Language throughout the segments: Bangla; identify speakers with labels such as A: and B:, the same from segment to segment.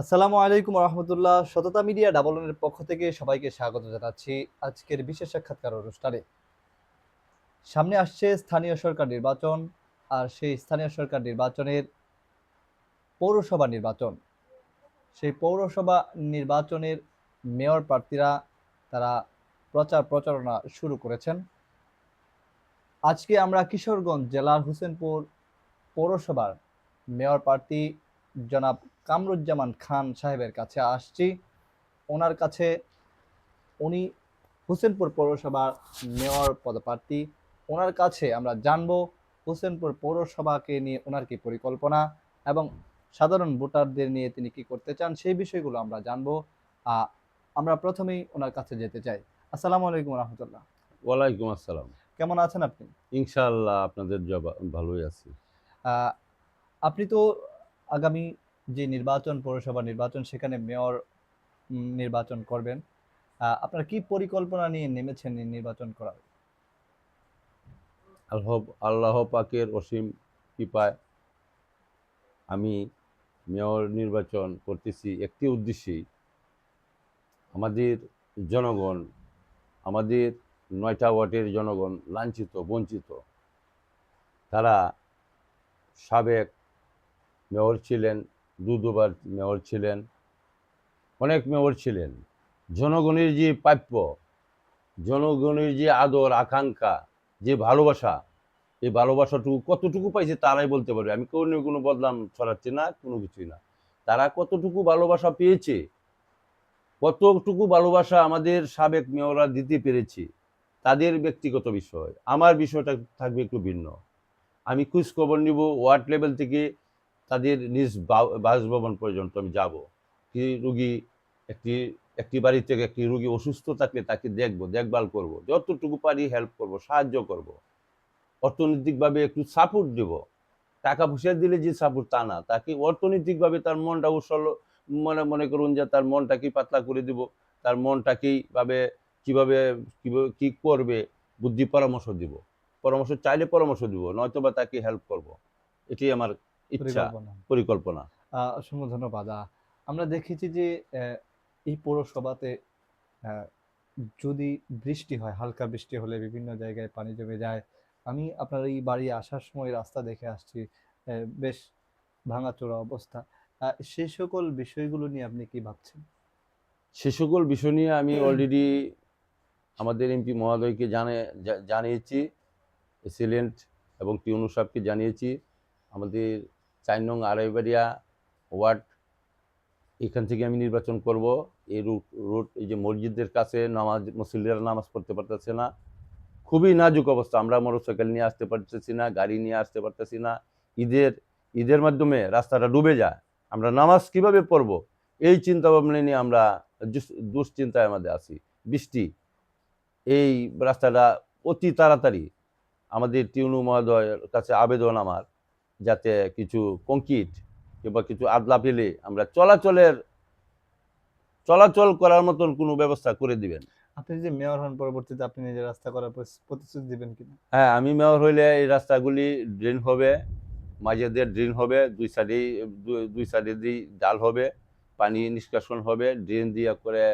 A: আসসালামু আলাইকুম রহমতুল্লাহ। সততা মিডিয়া ডাবলনের পক্ষ থেকে সবাইকে স্বাগত জানাচ্ছি আজকের বিশেষ সাক্ষাৎকার অনুষ্ঠানে। সামনে আসছে স্থানীয় সরকার নির্বাচন, আর সেই স্থানীয় সরকার নির্বাচনের পৌরসভা নির্বাচন। সেই পৌরসভা নির্বাচনের মেয়র প্রার্থীরা তারা প্রচারণা শুরু করেছেন। আজকে আমরা কিশোরগঞ্জ জেলার হোসেনপুর পৌরসভার মেয়র প্রার্থী জনাব কামরুজ্জামান খান সাহেবের কাছে আসছি। ওনার কাছে উনি হোসেনপুর পৌরসভার মেয়র পদপ্রার্থী। ওনার কাছে আমরা জানবো হোসেনপুর পৌরসভাকে নিয়ে ওনার কি পরিকল্পনা এবং সাধারণ ভোটারদের নিয়ে তিনি কি করতে চান সেই বিষয়গুলো আমরা জানবো। আমরা প্রথমেই ওনার কাছে যেতে চাই। আসসালামু আলাইকুম রহমতুল্লাহ।
B: ওয়ালাইকুম আসসালাম।
A: কেমন আছেন আপনি?
B: ইনশাআল্লাহ আপনাদের ভালোই আছি।
A: আহ, আপনি তো আগামী যে নির্বাচন, পৌরসভা নির্বাচন, সেখানে মেয়র নির্বাচন করবেন। আপনার কি পরিকল্পনা নিয়ে নেমেছেন এই নির্বাচন করার?
B: আল্লাহ পাকের অসীম কৃপায় আমি মেয়র নির্বাচন করতেছি একটি উদ্দেশ্যেই। আমাদের জনগণ, আমাদের ৯টা ওয়ার্ডের জনগণ লাঞ্ছিত, বঞ্চিত। তারা সাবেক মেয়র ছিলেন, দুবার মেয়র ছিলেন, অনেক মেয়র ছিলেন। জনগণের যে প্রাপ্য, জনগণের যে আদর আকাঙ্ক্ষা, যে ভালোবাসা, এই ভালোবাসাটুকু কতটুকু পাইছে তারাই বলতে পারবে। আমি কোনো বদনাম ছড়াচ্ছি না, কোনো কিছুই না। তারা কতটুকু ভালোবাসা পেয়েছে, কতটুকু ভালোবাসা আমাদের সাবেক মেয়ররা দিতে পেরেছে, তাদের ব্যক্তিগত বিষয়। আমার বিষয়টা থাকবে একটু ভিন্ন। আমি খোঁজ খবর নিব ওয়ার্ড লেভেল থেকে তাদের নিজ বাসভবন পর্যন্ত আমি যাব। কি রুগী, একটি একটি বাড়ি থেকে একটি রুগী অসুস্থ থাকলে তাকে দেখভাল করব, যতটুকু পারি হেল্প করব, সাহায্য করব, অর্থনৈতিকভাবে একটু সাপোর্ট দেব। টাকা পয়সা দিলে যে সাপোর্ট তা না, তাকে অর্থনৈতিকভাবে তার মনটা উৎসল, মনে করুন যে তার মনটাকে পাতলা করে দিব, তার মনটাকেই ভাবে কিভাবে কিভাবে কি করবে, বুদ্ধি পরামর্শ দিব, পরামর্শ চাইলে পরামর্শ দিব, নয়তো বা তাকে হেল্প করব। এটাই আমার ইচ্ছা,
A: পরিকল্পনা।
B: পরিকল্পনা।
A: অসংখ্য ধন্যবাদ। আমরা দেখেছি যে এই পৌরসভাতে আহ, যদি বৃষ্টি হয়, হালকা বৃষ্টি হলে বিভিন্ন জায়গায় পানি জমে যায়। আমি আপনার এই বাড়ি আসার সময় রাস্তা দেখে আসছি, বেশ ভাঙাচোরা অবস্থা। সেই সকল বিষয়গুলো নিয়ে আপনি কি ভাবছেন?
B: সে সকল বিষয় নিয়ে আমি অলরেডি আমাদের এমপি মহোদয়কে জানিয়েছি, এসিলেন্ট এবং টিউনু সাহেবকে জানিয়েছি। আমাদের ৪ নং আড়াইবাড়িয়া ওয়ার্ড, এখান থেকে আমি নির্বাচন করব। এই রুট এই যে মসজিদের কাছে মুসল্লিরা নামাজ পড়তে পারতেছে না, খুবই নাজুক অবস্থা। আমরা মোটরসাইকেল নিয়ে আসতে পারতেছি না, গাড়ি নিয়ে আসতে পারতেছি না। ঈদের ঈদের মাধ্যমে রাস্তাটা ডুবে যায়, আমরা নামাজ কিভাবে পড়ব, এই চিন্তা ভাবনা নিয়ে আমরা দুশ্চিন্তায় আমাদের আছি। বৃষ্টি, এই রাস্তাটা অতি তাড়াতাড়ি আমাদের টিউনু মহোদয়ের কাছে আবেদন আমার, যাতে কিছু কংক্রিট কিংবা কিছু আদলা পেলে আমরা চলাচল করার মতন কোনো ব্যবস্থা করে দিবেন।
A: আপনি যে মেয়র হন, পরবর্তীতে আপনি নিজে রাস্তা করার প্রতিশ্রুতি দিবেন কিনা?
B: হ্যাঁ, আমি মেয়র হইলে এই রাস্তাগুলি ড্রেন হবে, মাঝে দিয়ে ড্রেন হবে, দুই সাইডে দিয়ে ডাল হবে, পানি নিষ্কাশন হবে, ড্রেন দিয়ে করে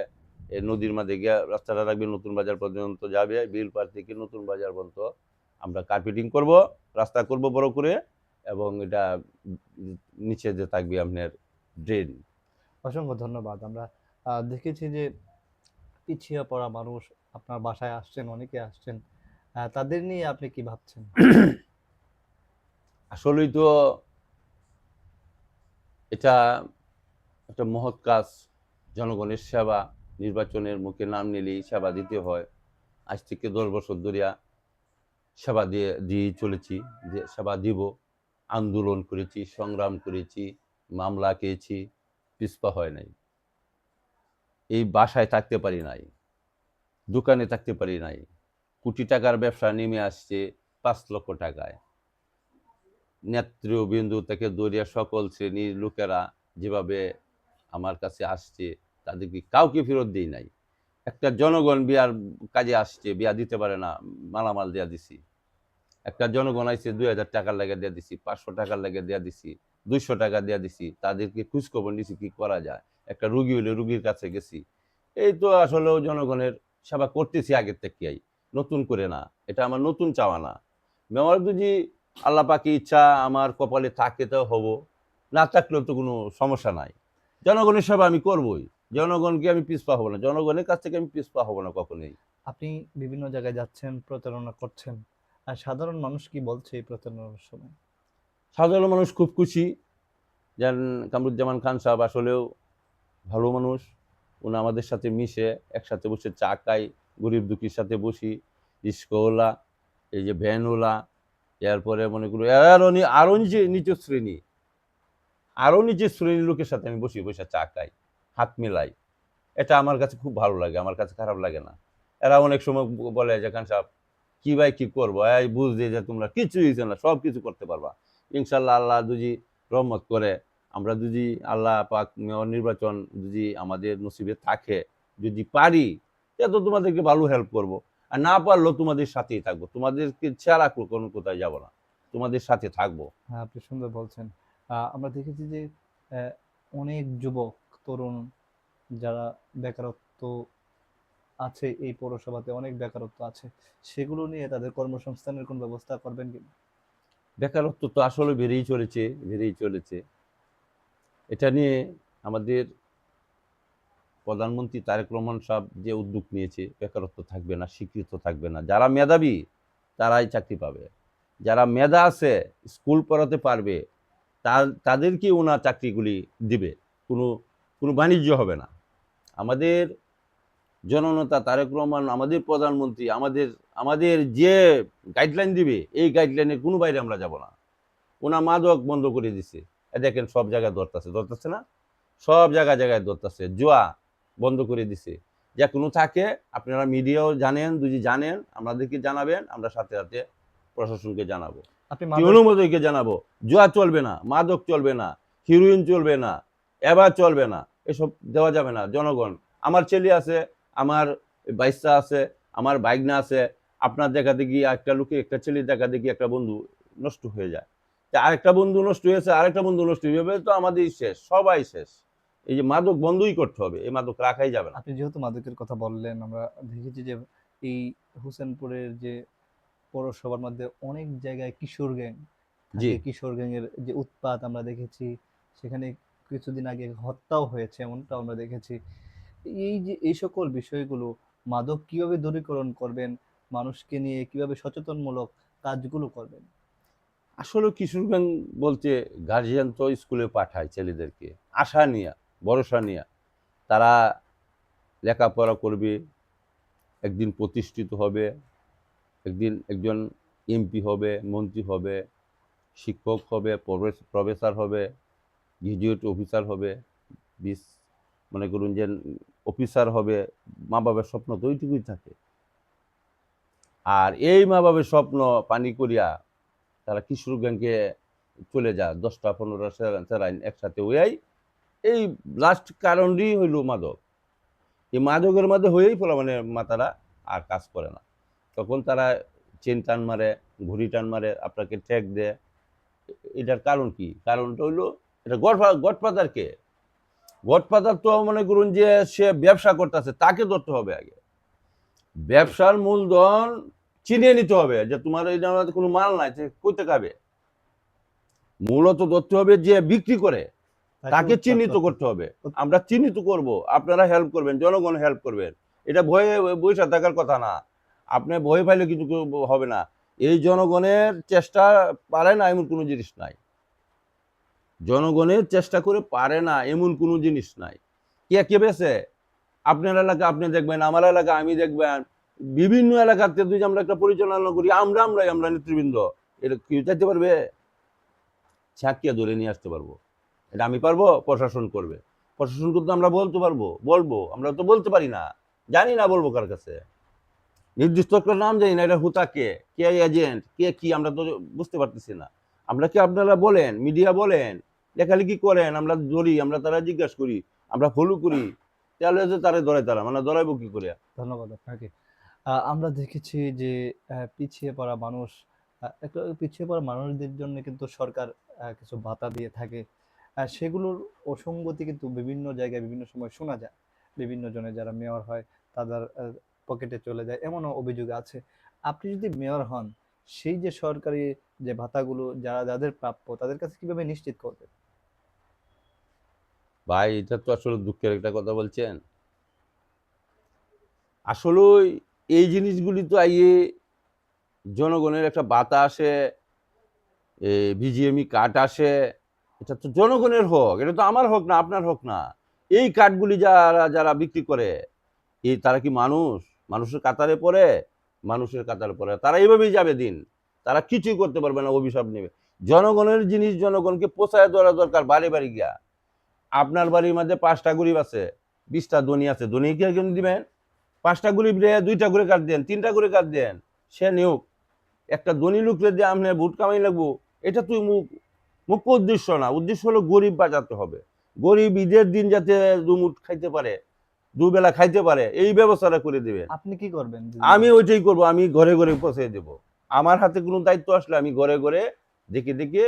B: নদীর মাঝে গিয়ে রাস্তাটা রাখবে, নতুন বাজার পর্যন্ত যাবে, বিলপাড় থেকে নতুন বাজার পর্যন্ত আমরা কার্পেটিং করব, রাস্তা করব বড় করে, এবং এটা নিচে যে থাকবে আপনার ড্রেন।
A: অসংখ্য ধন্যবাদ। আমরা দেখেছি যে পিছিয়ে পড়া মানুষ আপনার বাসায় আসছেন, অনেকে আসছেন। তাদের নিয়ে আপনি কি ভাবছেন?
B: আসলেই তো এটা একটা মহৎ কাজ, জনগণের সেবা। নির্বাচনের মুখে নাম নিলেই সেবা দিতে হয়। আজ থেকে ১০ বছর ধরিয়া সেবা দিয়ে চলেছি, যে সেবা দিব। আন্দোলন করেছি, সংগ্রাম করেছি, মামলা খেয়েছি, পিছপা হয় নাই। এই বাসায় থাকতে পারি নাই, দোকানে থাকতে পারি নাই। কোটি টাকার ব্যবসা নেমে আসছে ৫ লক্ষ টাকায়। নেতৃবৃন্দ থেকে দরিয়া সকল শ্রেণীর লোকেরা যেভাবে আমার কাছে আসছে, তাদেরকে কাউকে ফেরত দিই নাই। একটা জনগণ বিয়ার কাজে আসছে, বিয়া দিতে পারে না, মালামাল দেয়া দিছি। একটা জনগণ আইছে ২,০০০ টাকার লাগে দেয়া দিছি, ৫০০ টাকার লাগে দেয়া দিছি, 200 টাকা দিয়ে দিছি, তাদেরকে খোঁজখবর নিছি কি করা যায়। একটা রুগী হলে রুগীর কাছে গেছি। এই তো আসলেও জনগণের সেবা করতেছি আগের থেকেই, নতুন করে না। এটা আমার নতুন চাওয়া না। আমার যদি আল্লাহ পাকে ইচ্ছা আমার কপালে থাকে তো হব, না থাকলেও তো কোনো সমস্যা নাই। জনগণের সেবা আমি করবই। জনগণকে আমি পিছপা হব না, জনগণের কাছ থেকে আমি পিছপা হব না কখনোই।
A: আপনি বিভিন্ন জায়গায় যাচ্ছেন, প্রতারণা করছেন। আর সাধারণ মানুষ কি বলছে এই প্রতারণার সময়?
B: সাধারণ মানুষ খুব খুশি। যেন কামরুজ্জামান খান সাহেব আসলেও ভালো মানুষ। উনি আমাদের সাথে মিশে একসাথে বসে চা খাই, গরিব দুঃখীর সাথে বসি, রিস্কাওয়ালা, এই যে ভ্যানওয়ালা, এরপরে মনে করো আরো নিচু শ্রেণী, আরো নিচের শ্রেণীর লোকের সাথে আমি বসে বসে চা খাই, হাত মেলাই। এটা আমার কাছে খুব ভালো লাগে, আমার কাছে খারাপ লাগে না। এরা অনেক সময় বলে যে খান সাহেব কি ভাই কি করবো, এই বুঝ দিয়ে যে তোমরা কিছু হয়েছে না, সব কিছু করতে পারবা ইনশাল্লাহ। আল্লাহ যদি রহমত করে, আমরা যদি আল্লাহ পাক মেয়র নির্বাচন যদি আমাদের নসিবে থাকে, যদি পারি, এত তোমাদেরকে ভালো হেল্প করব। আর না পারলেও তোমাদের সাথেই থাকবো, তোমাদেরকে ছাড়া কোনো কোথায় যাব না, তোমাদের সাথে থাকবো।
A: হ্যাঁ, আপনি সুন্দর বলছেন। আমরা দেখেছি যে আহ, অনেক যুবক তরুণ যারা বেকারত্ব আছে, এই পৌরসভাতে অনেক বেকারত্ব আছে, সেগুলো নিয়ে তাদের কর্মসংস্থানের কোন ব্যবস্থা করবেন কি?
B: বেকারত্ব তো আসলে বেড়েই চলেছে, বেড়েই চলেছে। এটা নিয়ে আমাদের প্রধানমন্ত্রী তারেক রহমান সাহেব যে উদ্যোগ নিয়েছে, বেকারত্ব থাকবে না, স্বীকৃত থাকবে না। যারা মেধাবী তারাই চাকরি পাবে, যারা মেধা আছে, স্কুল পড়াতে পারবে, তাদেরকে ওনার চাকরিগুলি দিবে। কোনো কোনো বাণিজ্য হবে না। আমাদের জননেতা তারেক রহমান, আমাদের প্রধানমন্ত্রী, আমাদের আমাদের যে গাইডলাইন দিবে, এই গাইডলাইনের কোনো বাইরে আমরা যাব না। ওনা মাদক বন্ধ করে দিছে, দেখেন সব জায়গায় ধরতেছে, ধরতেছে না, সব জায়গায় জায়গায় ধরতেছে। জুয়া বন্ধ করে দিছে। যে কোনো থাকে, আপনারা মিডিয়াও জানেন, যদি জানেন আমাদেরকে জানাবেন, আমরা সাথে সাথে প্রশাসনকে জানাবো,
A: আপনি
B: কি
A: মাদক
B: অনুমোদনকে জানাবো। জুয়া চলবে না, মাদক চলবে না, হিরোইন চলবে না, এবার চলবে না, এসব দেওয়া যাবে না। জনগণ, আমার ছেলে আছে, আমার বাইসা আছে, আমার বাইগনা আছে, আপনার দেখা দেখি একটা লোকে, একটা ছেলে দেখা দেখি একটা বন্ধু নষ্ট হয়ে যায়, আরেকটা বন্ধু নষ্ট হয়েছে, আরেকটা বন্ধু নষ্ট হয়ে যাবে, তো আমাদের শেষ, সবাই শেষ। এই যে মাদক বন্ধই করতে হবে, এই মাদক রাখাই যাবে না।
A: আপনি যেহেতু মাদকের কথা বললেন, আমরা দেখেছি যে এই হোসেনপুরের যে পৌরসভার মধ্যে অনেক জায়গায় কিশোর গ্যাং
B: জি।
A: থাকে, কিশোর গ্যাংয়ের যে উৎপাত আমরা দেখেছি, সেখানে কিছুদিন আগে হত্যাও হয়েছে, এমনটাও আমরা দেখেছি। এই যে এই সকল বিষয়গুলো, মাদক কিভাবে দূরীকরণ করবেন, মানুষকে নিয়ে কিভাবে সচেতনমূলক কাজগুলো করবেন?
B: আসলে কিশোরগঞ্জ বলতে গার্জিয়ান তো স্কুলে পাঠায় ছেলেদেরকে, আশা নিয়ে, ভরসা নিয়ে। তারা লেখাপড়া করবে, একদিন প্রতিষ্ঠিত হবে, একদিন একজন এমপি হবে, মন্ত্রী হবে, শিক্ষক হবে, প্রফেসর হবে, গ্রাজুয়েট অফিসার হবে, বিশ মনে করুন যে অফিসার হবে। মা বাবার স্বপ্ন তো ওইটুকুই থাকে। আর এই মা বাবার স্বপ্ন পানি করিয়া তারা কিশোরগঞ্জে চলে যায়, 10টা 15টা স্যালাইন একসাথে হইয়াই, এই লাস্ট কারণই হইল মাদক। এই মাদকের মধ্যে হয়েই ফলে মানে মাতারা আর কাজ করে না। তখন তারা চেন টান মারে, ঘুড়ি টান মারে, আপনাকে ঠেক দেয়। এটার কারণ কি? কারণটা হইলো এটা গডফাদার কে? গডফাদার তো মনে করুন যে সে ব্যবসা করতেছে, তাকে ধরতে হবে আগে। ব্যবসার মূলধন চিনিয়ে নিতে হবে যে তোমার এই কোনো মাল নাই, সে কইতে খাবে। মূলত ধরতে হবে যে বিক্রি করে, তাকে
A: উৎপাত
B: চিহ্নিত
A: করতে
B: করতে হবে।
A: উৎ-
B: আমরা চিহ্নিত করব, আপনারা হেল্প করবেন, জনগণ হেল্প করবেন। এটা ভয়ে বসে থাকার কথা না। আপনি ভয় পাইলে কিছু হবে না। এই জনগণের চেষ্টা পারে না এমন কোনো জিনিস নাই। জনগণের চেষ্টা করে পারে না এমন কোনো জিনিস নাই। কে কে বেছে? আপনার এলাকা আপনি দেখবেন, আমার এলাকা আমি দেখবেন, বিভিন্ন এলাকাতে যদি আমরা একটা পরিচালনা করি, আমরা নেতৃবৃন্দ, এটা কেউ চাইতে পারবে? ছাঁকিয়ে ধরে নিয়ে আসতে পারবো? এটা আমি পারবো? প্রশাসন করবে। প্রশাসন করতে আমরা বলতে পারবো? বলবো? আমরা তো বলতে পারি না, জানি না বলবো কার কাছে। নির্দিষ্ট একটা নাম জানি না, এটা হুতা কে, কে এজেন্ট, কে কি, আমরা তো বুঝতে পারতেছি না। আমরা কি, আপনারা বলেন, মিডিয়া বলেন, লেখালেখি করেন, আমরা ধরি, আমরা তারা জিজ্ঞাসা করি, আমরা ফলো করি, তাহলে যে তারা ধরে, তারা মানে ধরাইবো কি করে?
A: ধন্যবাদ আপনাকে। আমরা দেখেছি যে পিছিয়ে পড়া মানুষ একটু পিছিয়ে পড়া মানুষদের জন্য কিন্তু সরকার কিছু ভাতা দিয়ে থাকে। সেগুলোর অসঙ্গতি কিন্তু বিভিন্ন জায়গায় বিভিন্ন সময় শোনা যায়। বিভিন্ন জনে যারা মেয়র হয় তাদের পকেটে চলে যায়, এমনও অভিযোগ আছে। আপনি যদি মেয়র হন, সেই যে সরকারি যে ভাতাগুলো যারা যাদের প্রাপ্য তাদের কাছে কিভাবে নিশ্চিত করবেন?
B: ভাই, এটা তো আসলে দুঃখের একটা কথা বলছেন। আসলেই এই জিনিসগুলি তো আইয়ে জনগণের একটা বাতা আসে, বিজিএমই কার্ড আসে, এটা তো জনগণের হক, এটা তো আমার হক না, আপনার হক না। এই কার্ডগুলি যারা যারা বিক্রি করে, তারা কি মানুষ? মানুষের কাতারে পড়ে? মানুষের কাতারে পড়ে তারা এইভাবেই যাবে দিন। তারা কিছুই করতে পারবে না, অভিশাপ নেবে। জনগণের জিনিস জনগণকে পোষায় দেওয়া দরকার, বাড়ি বাড়ি গিয়া। আপনার বাড়ির মধ্যে 5টা গরিব আছে, 20টা ধনী আছে, ধনী কি একজন দিবেন? 5টা গরিব রে 2টা করে কাট দেন, 3টা করে কাট দেন, সে নিয়োগ। একটা ধনী লোকরে দিয়ে আপনি ভোট কামাই লাগবো, এটা তুই মুখ্য উদ্দেশ্য না। উদ্দেশ্য হলো গরিব বাঁচাতে হবে। গরিব ঈদের দিন যাতে দুমুঠ খাইতে পারে, দুবেলা খাইতে পারে, এই ব্যবস্থাটা করে দেবেন।
A: আপনি কি করবেন যদি
B: আমি
A: মেয়র হন?
B: ওইটাই করবো, আমি ঘরে ঘরে পৌঁছে দেবো। আমার হাতে কোনো দায়িত্ব আসলে আমি ঘরে ঘরে দেখে দেখে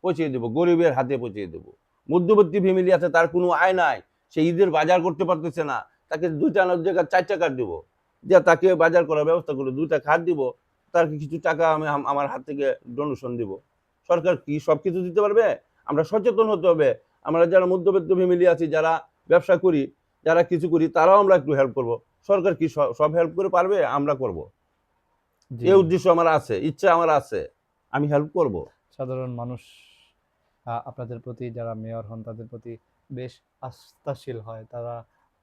B: পৌঁছে দেবো, গরিবের হাতে পৌঁছে দেবো। মধ্যবর্তী ফ্যামিলি আছে, তার কোনো আয় নাই, সে ঈদের বাজার করতে পারতেছে না, তাকে 2টা না জায়গায় 4টা কার্ড দেবো, যে তাকে বাজার করার ব্যবস্থা করে 2টা কার্ড দিব, তার কিছু টাকা আমি আমার হাত থেকে ডোনেশন দিব। সরকার কি সব কিছু দিতে পারবে? আমরা সচেতন হতে হবে। আমরা যারা মধ্যবিত্ত ফ্যামিলি আছি, যারা ব্যবসা করি, যারা কিছু করি, তারাও আমরা একটু হেল্প করব। সরকার কি সব হেল্প করে পারবে? আমরা করব।
A: জি।
B: এই উদ্দেশ্য আমার আছে, ইচ্ছা আমার আছে, আমি হেল্প করব।
A: সাধারণ মানুষ আপনাদের প্রতি, যারা মেয়র হন তাদের প্রতি বেশ আস্থাশীল হয়। তারা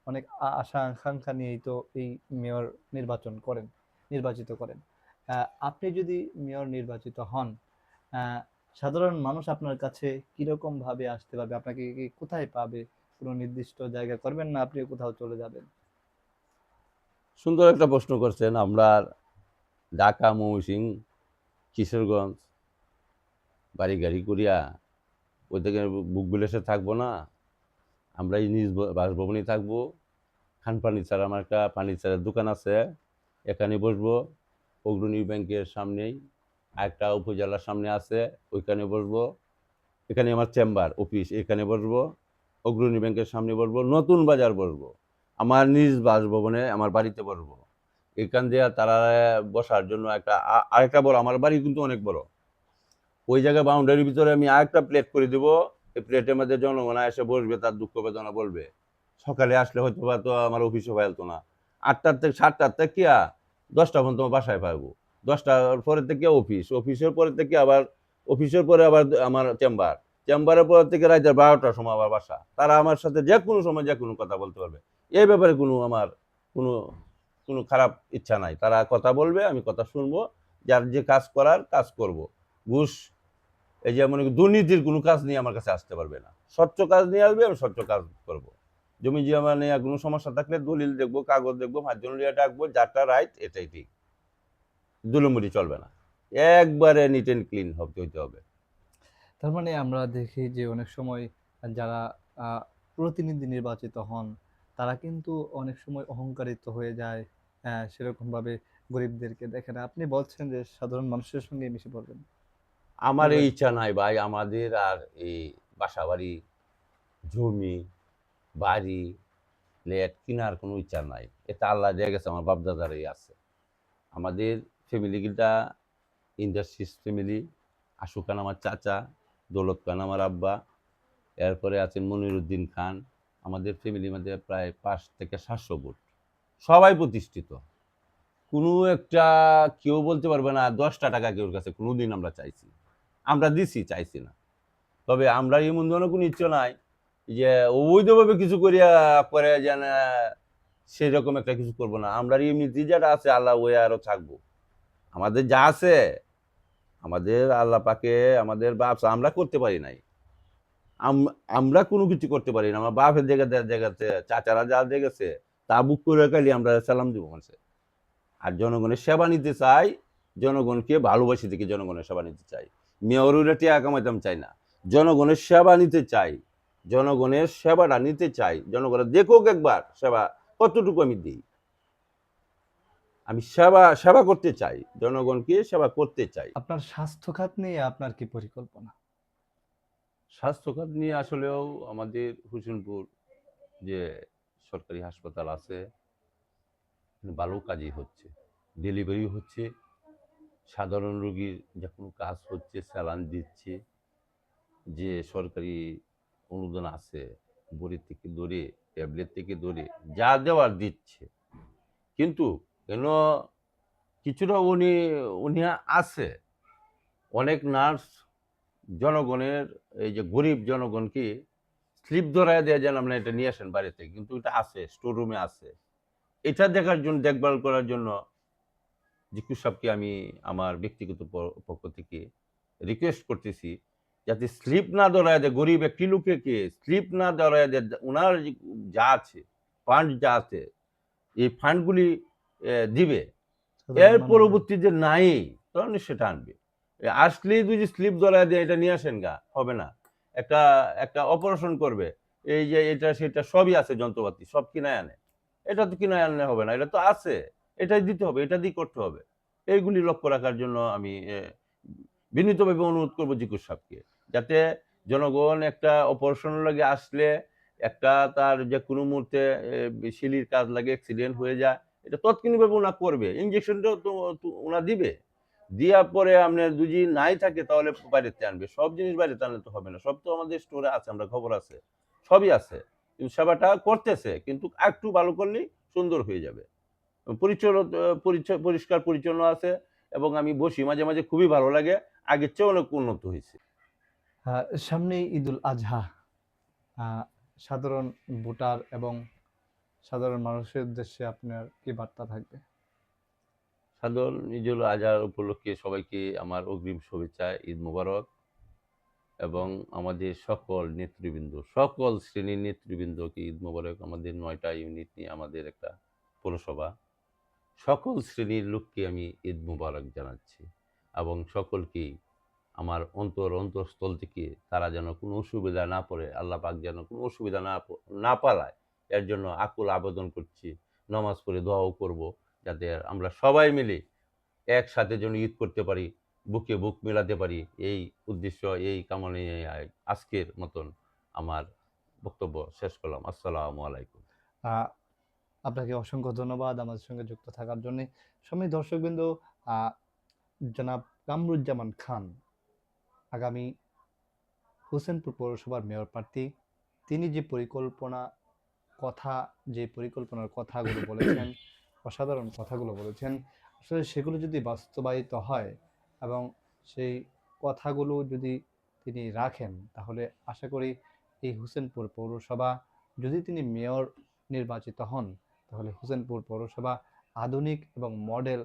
A: অনেক আশা আকাঙ্ক্ষা নিয়েই তো এই মেয়র নির্বাচিত করেন। আপনি যদি মেয়র নির্বাচিত হন, আহ, সাধারণ মানুষ আপনার কাছে কিরকম ভাবে আসতে পারবে? আপনাকে কি কোথায় পাবে? কোনো নির্দিষ্ট জায়গা করবেন, না আপনি কোথাও চলে যাবেন?
B: সুন্দর একটা প্রশ্ন করছেন। আমরা ঢাকা, ময়মনসিংহ, কিশোরগঞ্জ বাড়ি গাড়ি করিয়া ওই থেকে বুক বিলাসে থাকবো না। আমরা এই নিজ বাসভবনেই থাকবো। খান ফার্নিচার, আমার একটা ফার্নিচারের দোকান আছে, এখানে বসবো। অগ্রণী ব্যাংকের সামনেই একটা উপজেলার সামনে আছে, ওইখানে বসবো। এখানে আমার চেম্বার অফিস, এখানে বসবো। অগ্রণী ব্যাংকের সামনে বসবো, নতুন বাজার বসবো, আমার নিজ বাসভবনে আমার বাড়িতে বসবো। এখান দিয়ে তারা বসার জন্য একটা আরেকটা বড়, আমার বাড়ি কিন্তু অনেক বড়, ওই জায়গায় বাউন্ডারির ভিতরে আমি আরেকটা প্লেট করে দিব। এই প্লেটের মধ্যে জনগণ এসে বসবে, তার দুঃখ বেদনা বলবে। সকালে আসলে হয়তো বা তো আমার অফিসে ফেলতো না, 8টার থেকে 7টার থেকে 10টা পর্যন্ত আমার বাসায় পাবো। 10টার পরে থেকে অফিসের পরে থেকে আবার অফিসের পরে আবার আমার চেম্বারের পর থেকে রাত 12টার সময় আবার বাসা। তারা আমার সাথে যে কোনো সময় যে কোনো কথা বলতে পারবে। এই ব্যাপারে আমার কোনো কোনো খারাপ ইচ্ছা নাই। তারা কথা বলবে, আমি কথা শুনবো, যার যে কাজ করার কাজ করব। ঘুষ, এই যে মনে করি দুর্নীতির কোনো কাজ নিয়ে আমার কাছে আসতে পারবে না। স্বচ্ছ কাজ নিয়ে আসবে, আমি স্বচ্ছ কাজ করব। জমি জমা নিয়ে কোনো সমস্যা থাকলে দলিল দেখবো, কাগজ দেখবো, 5 জন লিয়ে ডাকবো, যারটা রাইট এটাই ঠিক। দুলুমুড়ি চলবে না, একবারে নিট অ্যান্ড ক্লিন হইতে হবে।
A: তার মানে আমরা দেখি যে অনেক সময় যারা প্রতিনিধি নির্বাচিত হন তারা কিন্তু অনেক সময় অহংকারিত হয়ে যায়, সেরকম ভাবে গরিবদেরকে দেখে না। আপনি বলছেন যে সাধারণ মানুষের সঙ্গে মিশে পড়বেন।
B: আমার এই
A: কিভাবে?
B: ইচ্ছা নাই ভাই। আমাদের আর এই বাসা বাড়ি, জমি, বাড়ি, ফ্ল্যাট কেনার কোনো ইচ্ছা নাই। এটা আল্লাহ দিয়ে গেছে, আমার বাপদাদারই আছে। আমাদের ফ্যামিলিটা ইন্ডাস্ট্রিজ ফ্যামিলি। আশু খান আমার চাচা, দৌলত খান আমার আব্বা, এরপরে আছেন মনিরুদ্দিন খান। আমাদের ফ্যামিলির মধ্যে প্রায় 500 থেকে 700 ফুট, সবাই প্রতিষ্ঠিত। কোনো একটা কেউ বলতে পারবে না 10টা টাকা কেউর কাছে কোনোদিন আমরা চাইছি। আমরা দিছি, চাইছি না। তবে আমরা এমন ধরনের কোনো ইচ্ছে নাই যে অবৈধভাবে কিছু করিয়া করে যেন সেরকম একটা কিছু করব না। আমরা এমনিতে যেটা আছে আল্লাহ ওই আরো থাকবো। আমাদের যা আছে, আমাদের আল্লাহ পাকে আমাদের ব্যবসা আমরা করতে পারি নাই। আমরা কোনো কিছু করতে পারি না। আমার বাপের জায়গাতে চাচারা যা দেখেছে তা বুক করে খালি আমরা সালাম দিব মানুষে। আর জনগণের সেবা নিতে চাই, জনগণকে ভালোবাসি থেকে জনগণের সেবা নিতে চাই। মেয়রের টিয়া কামাইতাম চাই না, জনগণের সেবা নিতে চাই। জনগণের সেবাটা নিতে চাই, জনগণের দেখুক একবার সেবা কতটুকু আমি দিই। আমি সেবা সেবা করতে চাই, জনগণকে সেবা করতে চাই।
A: আপনার স্বাস্থ্য খাত নিয়ে আপনার কি পরিকল্পনা?
B: স্বাস্থ্যখাত নিয়ে আসলেও আমাদের হোসেনপুর যে সরকারি হাসপাতাল আছে, ভালো কাজই হচ্ছে, ডেলিভারি হচ্ছে, সাধারণ রোগীর যে কোনো কাজ হচ্ছে, স্যালাইন দিচ্ছে, যে সরকারি অনুদান আছে, বড়ি থেকে ধরে ট্যাবলেট থেকে ধরে যা দেওয়ার দিচ্ছে। কিন্তু কেন কিছুটা উনি উনি আছে, অনেক নার্স জনগণের, এই যে গরিব জনগণকে স্লিপ ধরায় দেয়া, যেন আমরা এটা নিয়ে আসেন বাড়িতে, কিন্তু এটা আছে, স্টোর রুমে আছে। এটা দেখার জন্য, দেখভাল করার জন্য জিকু সাহেবকে আমি আমার ব্যক্তিগত পক্ষ থেকে রিকোয়েস্ট করতেছি, যাতে স্লিপ না ধরায় দেয়, গরিব একটি লোকে কে স্লিপ না ধরায় দেয়। ওনার যা আছে, ফান্ড যা আছে, এই ফান্ডগুলি দিবে।
A: সাধারণ
B: এর
A: মানুষদের
B: পরবর্তীতে নাই, তখন সেটা আনবে। আসলেই যদি স্লিপ ধরায় দেয়, এটা নিয়ে আসেন গা, হবে না। একটা একটা অপারেশন করবে, এই যে এটা সেটা সবই আছে, যন্ত্রপাতি সব কিনায় আনে। এটা তো কিনায় আনলে হবে না, এটা তো আছে, এটাই দিতে হবে, এটা দিয়ে করতে হবে। এইগুলি লক্ষ্য রাখার জন্য আমি বিনীতভাবে অনুরোধ করবো জিকু সাহেবকে, যাতে জনগণ একটা অপারেশন লাগে আসলে, একটা তার যে কোনো মুহূর্তে শিলির কাজ লাগে, অ্যাক্সিডেন্ট হয়ে যায়, এটা তৎক্ষণিকভাবে ওনা করবে, ইঞ্জেকশনটাও তো ওনা দিবে। দেওয়ার পরে আপনার যদি নাই থাকে, তাহলে বাইরেতে আনবে। সব জিনিস বাইরেতে আনলে তো হবে না, সব তো আমাদের স্টোরে আছে, আমরা খবর আছে, সবই আছে। কিন্তু সেবাটা করতেছে, কিন্তু একটু ভালো করলেই সুন্দর হয়ে যাবে। পরিচ্ছন্ন, পরিষ্কার পরিচ্ছন্ন আছে, এবং আমি বসি মাঝে মাঝে, খুবই ভালো লাগে। আগের চেয়ে অনেক উন্নত হয়েছে।
A: সামনেই ঈদুল আজহা। আহ, সাধারণ ভোটার এবং সাধারণ মানুষের উদ্দেশ্যে আপনার কি বার্তা থাকবে?
B: সাধারণ ঈদুল আজহার উপলক্ষে সবাইকে আমার অগ্রিম শুভেচ্ছা, ঈদ মোবারক। এবং আমাদের সকল নেতৃবৃন্দ, সকল শ্রেণীর নেতৃবৃন্দকে ঈদ মোবারক। আমাদের ৯টা ইউনিট নিয়ে আমাদের একটা পৌরসভা, সকল শ্রেণীর লোককে আমি ঈদ মোবারক জানাচ্ছি, এবং সকলকেই আমার অন্তঃস্থল থেকে তারা যেন কোনো অসুবিধা না পড়ে, আল্লাহ পাক যেন কোনো অসুবিধা না পালায়, এর জন্য আকুল আবেদন করছি। নামাজ পড়ে দোয়াও করব, যাতে আমরা সবাই মিলে একসাথে যেন ঈদ করতে পারি, বুকে বুক মেলাতে পারি। এই উদ্দেশ্য, এই কামনা নিয়ে আজকের মতন আমার বক্তব্য শেষ করলাম। আসসালামু আলাইকুম।
A: আহ, আপনাকে অসংখ্য ধন্যবাদ আমাদের সঙ্গে যুক্ত থাকার জন্য। সময় দর্শকবৃন্দ, আহ, জনাব কামরুজ্জামান খান আগামী হোসেনপুর পৌরসভার মেয়র প্রার্থী। তিনি যে পরিকল্পনার কথাগুলো বলেছেন, অসাধারণ কথাগুলো বলেছেন, আসলে সেগুলো যদি বাস্তবায়িত হয় এবং সেই কথাগুলো যদি তিনি রাখেন, তাহলে আশা করি এই হোসেনপুর পৌরসভা, যদি তিনি মেয়র নির্বাচিত হন, তাহলে হোসেনপুর পৌরসভা আধুনিক এবং মডেল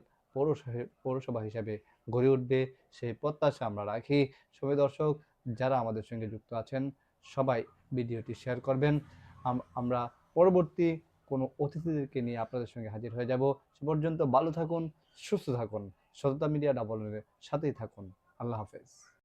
A: পৌরসভা হিসাবে গড়ে উঠবে, সেই প্রত্যাশা আমরা রাখি। সবাই দর্শক, যারা আমাদের সঙ্গে যুক্ত আছেন, সবাই ভিডিওটি শেয়ার করবেন। আমরা পরবর্তী কোনো অতিথিদেরকে নিয়ে আপনাদের সঙ্গে হাজির হয়ে যাব। সে পর্যন্ত ভালো থাকুন, সুস্থ থাকুন, সততা মিডিয়া ডাবল এর সাথেই থাকুন। আল্লাহ হাফেজ।